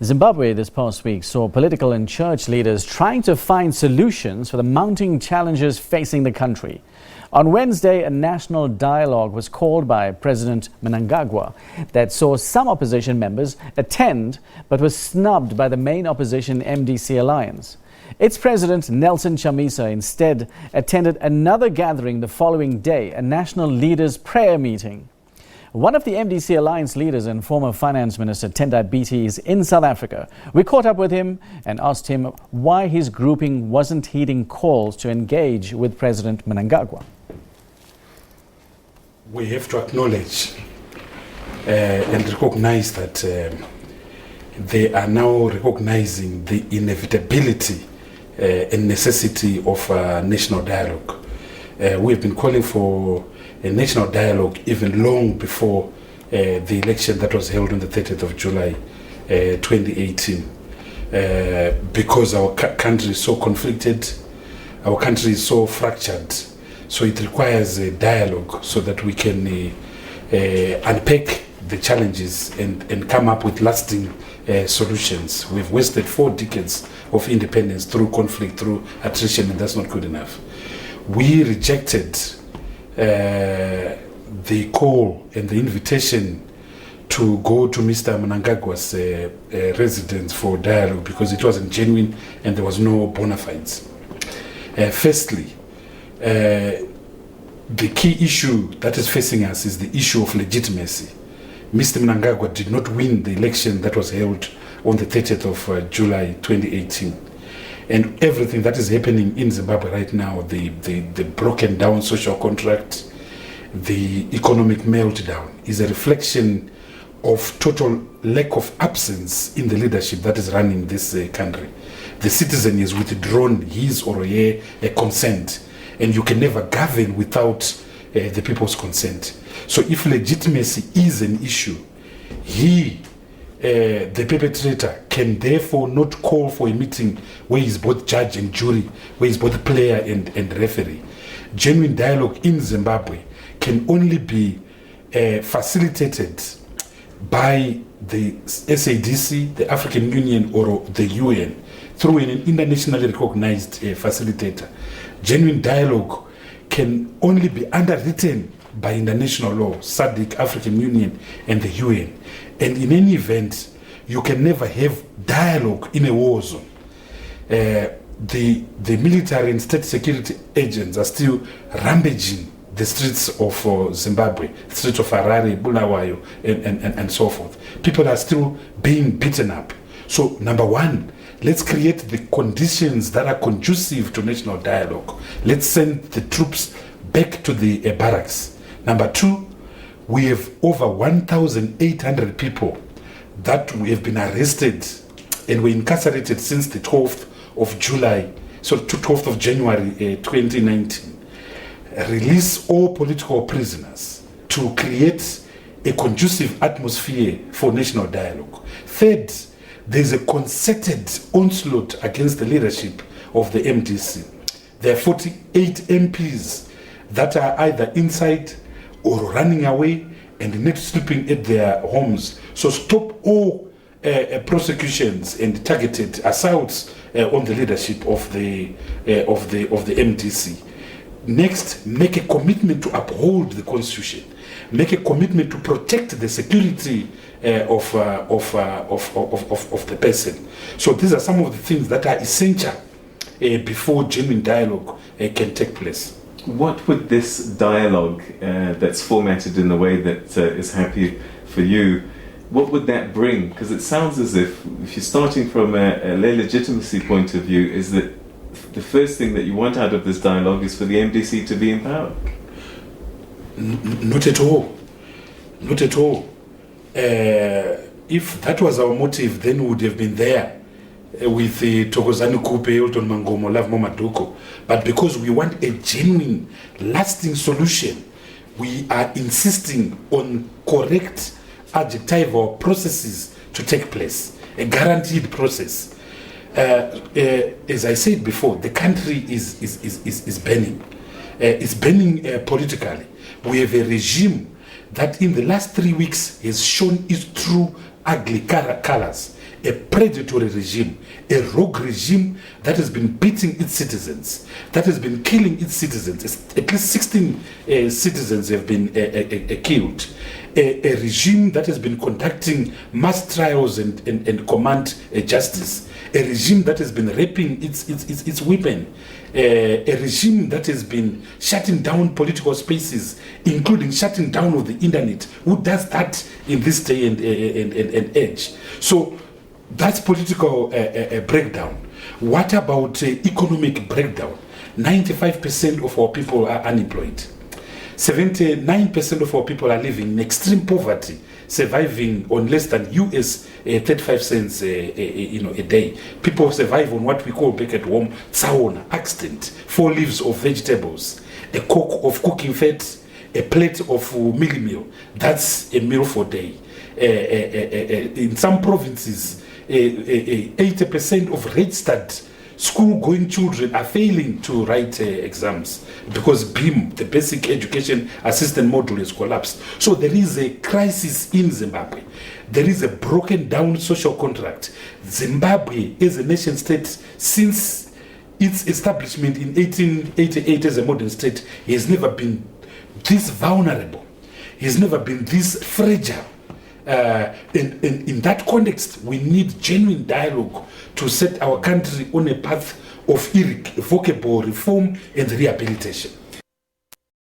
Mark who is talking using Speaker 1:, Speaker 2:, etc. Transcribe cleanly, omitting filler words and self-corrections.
Speaker 1: Zimbabwe this past week saw political and church leaders trying to find solutions for the mounting challenges facing the country. On Wednesday, a national dialogue was called by President Mnangagwa that saw some opposition members attend but was snubbed by the main opposition MDC Alliance. Its President Nelson Chamisa instead attended another gathering the following day, a national leaders prayer meeting. One of the MDC Alliance leaders and former Finance Minister Tendai Biti is in South Africa. We caught up with him and asked him why his grouping wasn't heeding calls to engage with President Mnangagwa.
Speaker 2: We have to acknowledge and recognize that they are now recognizing the inevitability and necessity of national dialogue. We have been calling for a national dialogue even long before the election that was held on the 30th of July 2018, because our country is so conflicted, our country is so fractured, so it requires a dialogue so that we can unpack the challenges and come up with lasting solutions. We've wasted 4 decades of independence through conflict, through attrition, and that's not good enough. We rejected the call and the invitation to go to Mr. Mnangagwa's residence for dialogue because it wasn't genuine and there was no bona fides. Firstly, the key issue that is facing us is the issue of legitimacy. Mr. Mnangagwa did not win the election that was held on the 30th of July 2018. And everything that is happening in Zimbabwe right now, the broken down social contract, the economic meltdown, is a reflection of total lack of absence in the leadership that is running this country. The citizen is withdrawn his or her consent, and you can never govern without the people's consent. So if legitimacy is an issue, the perpetrator can therefore not call for a meeting where he's both judge and jury, where he's both player and referee. Genuine dialogue in Zimbabwe can only be facilitated by the SABC, the African Union, or the UN through an internationally recognized facilitator. Genuine dialogue can only be underwritten by international law, SADC, African Union, and the UN. And in any event, you can never have dialogue in a war zone. The military and state security agents are still rampaging the streets of Zimbabwe, the streets of Harare, Bulawayo, and so forth. People are still being beaten up. So, number one, let's create the conditions that are conducive to national dialogue. Let's send the troops back to the barracks. Number two, we have over 1,800 people that we have been arrested and were incarcerated since the 12th of July, so 12th of January 2019. Release all political prisoners to create a conducive atmosphere for national dialogue. Third, there's a concerted onslaught against the leadership of the MDC. There are 48 MPs that are either inside or running away and not sleeping at their homes. So stop all prosecutions and targeted assaults on the leadership of the MDC. Next, make a commitment to uphold the Constitution. Make a commitment to protect the security of the person. So these are some of the things that are essential before genuine dialogue can take place.
Speaker 3: What would this dialogue that's formatted in a way that is happy for you, what would that bring? Because it sounds as if you're starting from a legitimacy point of view, is that the first thing that you want out of this dialogue is for the MDC to be in power.
Speaker 2: Not at all. Not at all. If that was our motive, then we would have been there with Thokozani Kupe, Elton Mangomo, Love Momaduko. But because we want a genuine, lasting solution, we are insisting on correct adjectival processes to take place, a guaranteed process. As I said before, the country is burning. It's burning politically. We have a regime that in the last 3 weeks has shown its true ugly colors, a predatory regime, a rogue regime that has been beating its citizens, that has been killing its citizens. At least 16 citizens have been killed. A regime that has been conducting mass trials and command justice. A regime that has been raping its women. A regime that has been shutting down political spaces, including shutting down of the internet. Who does that in this day and age? So that's political breakdown. What about economic breakdown? 95% of our people are unemployed. 79% of our people are living in extreme poverty, surviving on less than US 35 cents a day. People survive on what we call back at home tsaona, accident, 4 leaves of vegetables, a coke of cooking fat, a plate of mealie meal. That's a meal for a day. In some provinces, 80% of registered school-going children are failing to write exams because BEAM, the Basic Education Assistance Module, has collapsed. So there is a crisis in Zimbabwe. There is a broken down social contract. Zimbabwe is a nation state since its establishment in 1888 as a modern state. Has never been this vulnerable. Has never been this fragile. In that context, we need genuine dialogue to set our country on a path of irrevocable reform and rehabilitation.